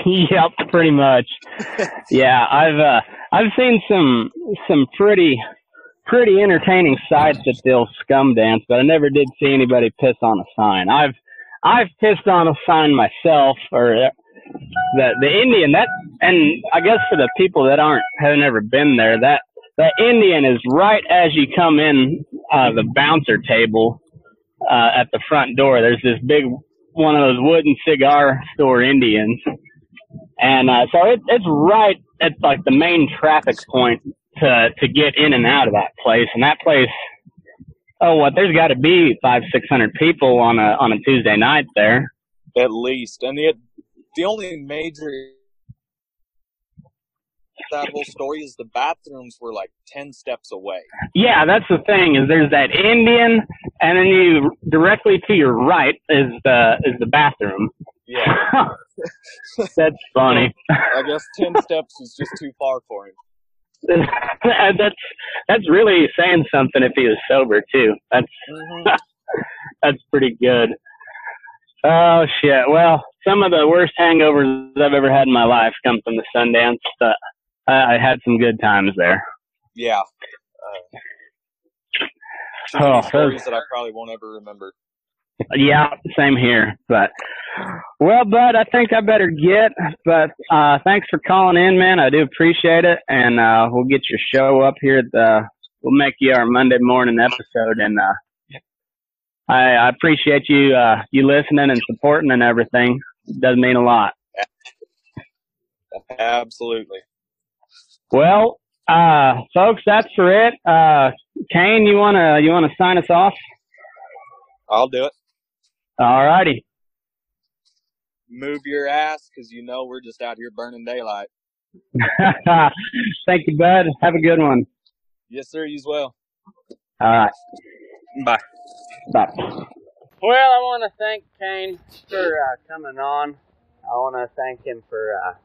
Yep, pretty much. Yeah, I've seen some pretty entertaining sights at the old Scum Dance, but I never did see anybody piss on a sign. I've pissed on a sign myself, or the Indian, that, and I guess for the people that have never been there, that Indian is right as you come in the bouncer table at the front door. There's this big one of those wooden cigar store Indians, and so it's right at like the main traffic point to get in and out of that place. And that place, there's got to be 500-600 people on a Tuesday night there, at least. And the only major that whole story is the bathrooms were like 10 steps away. Yeah, that's the thing, is there's that Indian, and then you directly to your right is the bathroom. Yeah. That's funny. I guess 10 steps is just too far for him. That's really saying something if he was sober too. That's pretty good. Oh shit. Well, some of the worst hangovers I've ever had in my life come from the Sundance, but I had some good times there. Yeah. Stories that I probably won't ever remember. Yeah, same here. But, well, Bud, I think I better get. But thanks for calling in, man. I do appreciate it. And we'll get your show up here. We'll make you our Monday morning episode. And I appreciate you you listening and supporting and everything. It does mean a lot. Absolutely. Well, folks, that's for it. Kayne, you wanna sign us off? I'll do it. All righty. Move your ass, because we're just out here burning daylight. Thank you, bud. Have a good one. Yes, sir. You as well. All right. Bye. Bye. Well, I want to thank Kayne for coming on. I want to thank him for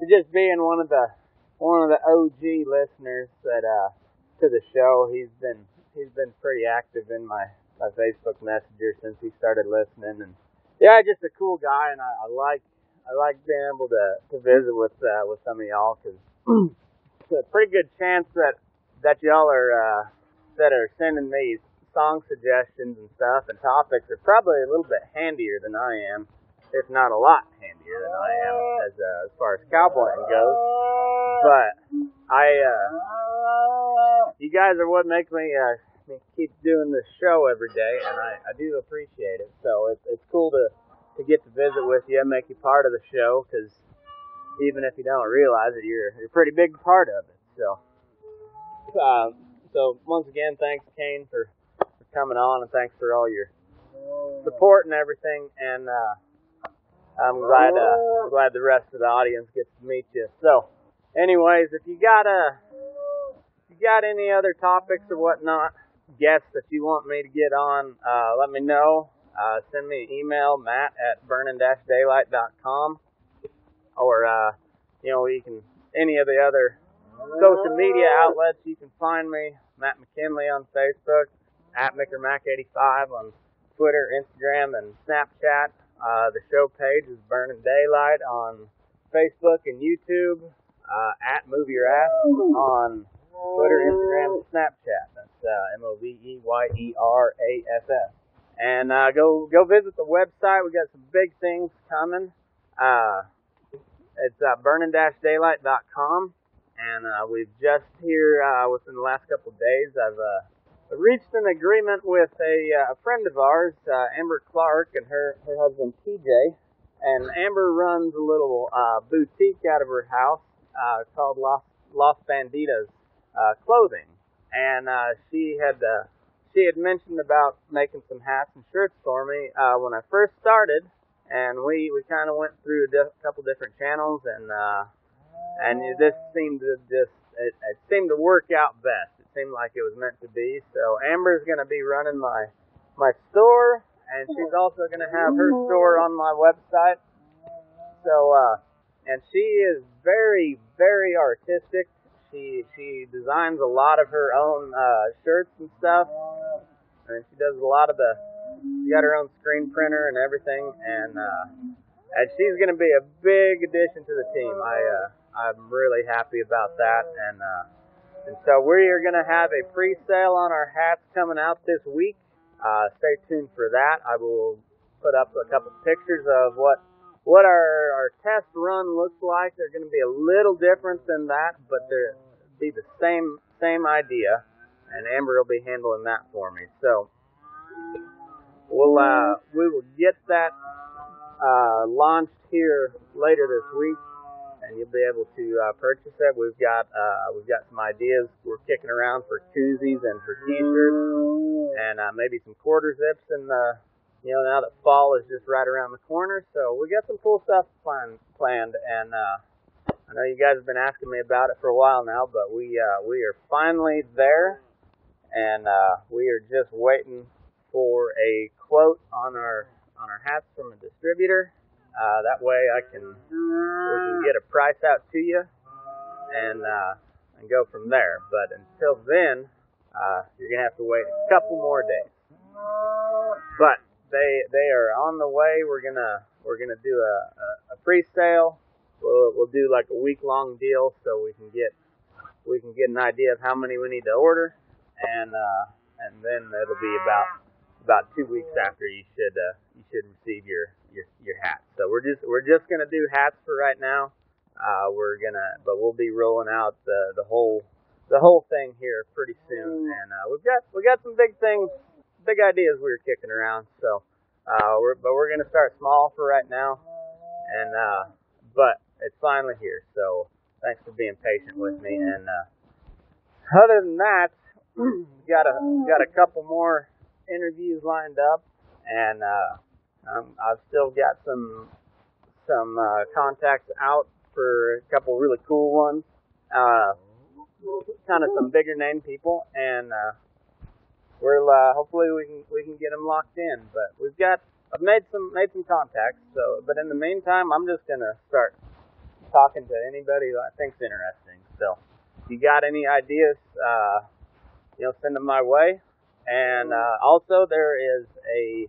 just being one of the OG listeners that to the show. He's been pretty active in my Facebook Messenger since he started listening, and yeah, just a cool guy, and I like being able to visit with some of y'all, because it's a pretty good chance that y'all are that are sending me song suggestions and stuff and topics are probably a little bit handier than I am, if not a lot handier than I am as far as cowboying goes. But you guys are what make me keep doing this show every day, and I do appreciate it. So it's cool to get to visit with you and make you part of the show, because even if you don't realize it, you're a pretty big part of it. So once again, thanks, Kayne, for coming on, and thanks for all your support and everything. And I'm glad the rest of the audience gets to meet you. So, anyways, if you got any other topics or whatnot, guests that you want me to get on, let me know. Send me an email, matt@burning-daylight.com, or you can any of the other social media outlets. You can find me, Matt McKinley, on Facebook, @MickerMac85 on Twitter, Instagram, and Snapchat. The show page is Burning Daylight on Facebook and YouTube, @MoveYourAss on Twitter, Instagram, and Snapchat. That's MoveYeRass. And go visit the website. We got some big things coming. It's burning-daylight.com, and we've just here within the last couple of days, I've reached an agreement with a friend of ours, Amber Clark, and her husband TJ. And Amber runs a little boutique out of her house called Los Banditas Clothing, and she had mentioned about making some hats and shirts for me when I first started, and we kind of went through a couple different channels, and this seemed to it seemed to work out best. It seemed like it was meant to be. So Amber's going to be running my store, and she's also going to have her store on my website. So and she is very, very artistic. She designs a lot of her own shirts and stuff, and she does a lot of she got her own screen printer and everything, and she's going to be a big addition to the team. I'm really happy about that, and so we are going to have a pre-sale on our hats coming out this week. Stay tuned for that. I will put up a couple pictures of what our test run looks like. They're going to be a little different than that, but they'll be the same idea, and Amber will be handling that for me. So we will get that launched here later this week, and you'll be able to purchase it. We've got some ideas we're kicking around for koozies and for t-shirts, and maybe some quarter zips. And now that fall is just right around the corner, so we got some cool stuff planned. And I know you guys have been asking me about it for a while now, but we are finally there, and we are just waiting for a quote on our hats from a distributor. That way we can get a price out to you and go from there. But until then, you're gonna have to wait a couple more days. But they are on the way. We're gonna do a pre-sale. We'll do like a week-long deal, so we can get an idea of how many we need to order, and then it'll be about 2 weeks after you should receive your hats. So we're just gonna do hats for right now. But we'll be rolling out the whole thing here pretty soon, and we got some big things big ideas we were kicking around. So, we're gonna start small for right now, and but it's finally here. So thanks for being patient with me. And other than that, got a couple more interviews lined up, and I've still got some contacts out for a couple really cool ones. Kind of some bigger name people, and we'll hopefully we can get them locked in. But I've made some contacts. So, but in the meantime, I'm just gonna start talking to anybody that I think's interesting. So, if you got any ideas, send them my way. And also, there is a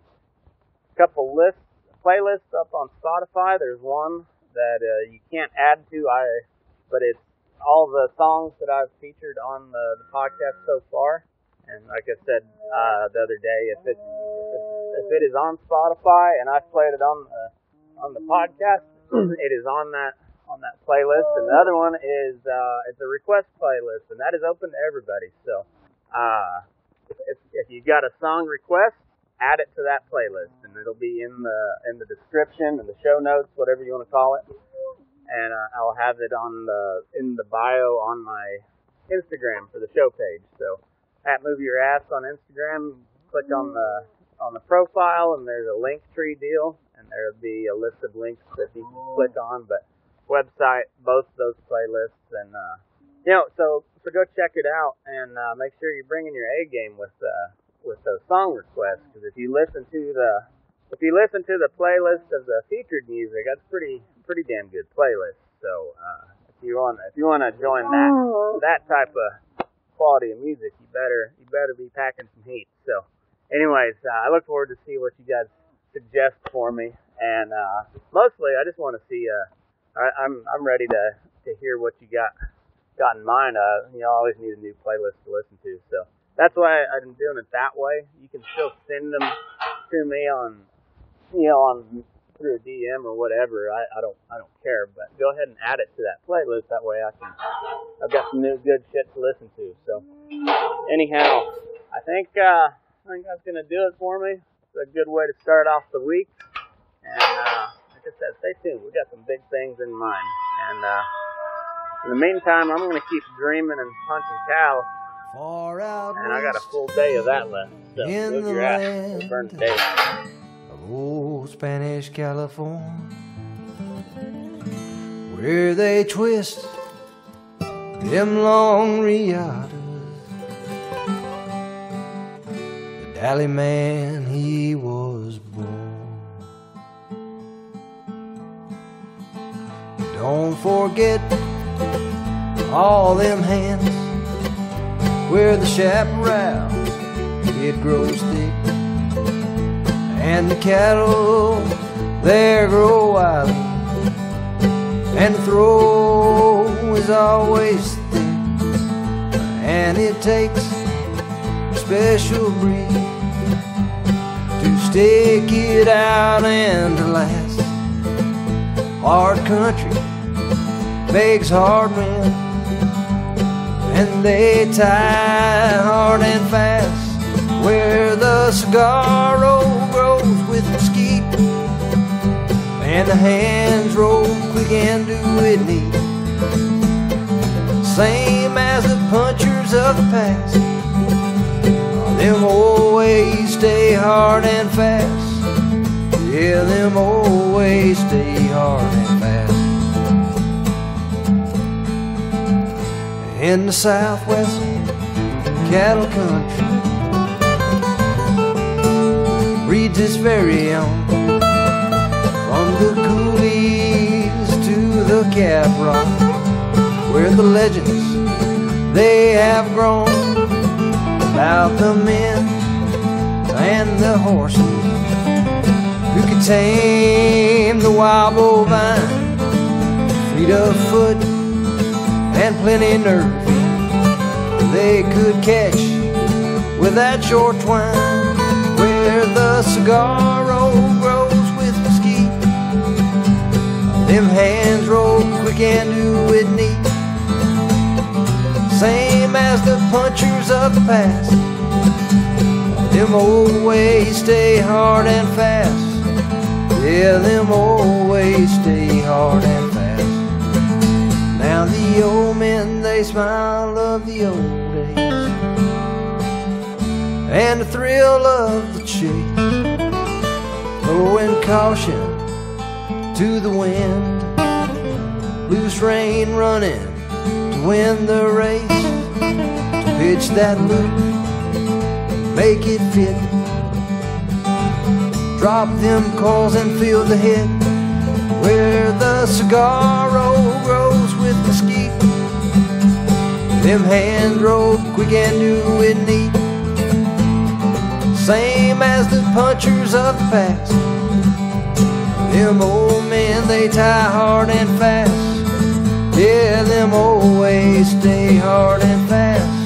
couple playlists up on Spotify. There's one that you can't add to, but it's all the songs that I've featured on the podcast so far. And like I said the other day, if it is on Spotify and I've played it on the podcast, it is on that playlist. And the other one is it's a request playlist, and that is open to everybody. So if you got a song request, add it to that playlist, and it'll be in the description and the show notes, whatever you want to call it. And I'll have it in the bio on my Instagram for the show page. So at Move Your Ass on Instagram, click on the profile, and there's a link tree deal, and there'll be a list of links that you can click on. But website, both those playlists, and so go check it out, and make sure you're bringing your A game with those song requests, because if you listen to the playlist of the featured music, that's pretty damn good playlist. So if you want to join that type of quality of music, you better be packing some heat. So anyways, I look forward to see what you guys suggest for me, and mostly I just want to see. I'm ready to hear what you got in mind. You always need a new playlist to listen to, so that's why I'm doing it that way. You can still send them to me on through a DM or whatever. I don't care, but go ahead and add it to that playlist. That way I've got some new good shit to listen to. So anyhow, I think that's gonna do it for me. It's a good way to start off the week. And like I said, stay tuned. We got some big things in mind. And in the meantime, I'm gonna keep dreaming and punching cows. Far out And I got a full day of that left. So in move the your ass. We'll burn the day. of old Spanish California, where they twist them long riatas. The Dally man, he was born. Don't forget all them hands where the chaparral, it grows thick, and the cattle there grow wild, and the throw is always thick, and it takes a special breed to stick it out and to last. Hard country begs hard men, and they tie hard and fast where the cigar grows with mesquite, and the hands roll quick and do it neat, same as the punchers of the past. Them always stay hard and fast. Yeah, them always stay hard and fast. In the southwest cattle country breeds its very own, from the coulees to the cap rock, where the legends they have grown about the men and the horses who could tame the wild bovine, fleet of foot and plenty nerve. They could catch with that short twine, where the cigar grows with mesquite. Them hands roll quick and do it neat, same as the punchers of the past. Them old ways stay hard and fast. Yeah, them old ways stay hard and fast. Now the old men, they smile of the old days and the thrill of the chase, throwing caution to the wind, loose rein running to win the race, to pitch that loop, make it fit, drop them calls and feel the hit, where the cigar roll grows with mesquite. Them hand drove quick and do it neat, same as the punchers of the past. Them old men, they tie hard and fast. Yeah, them old ways stay hard and fast.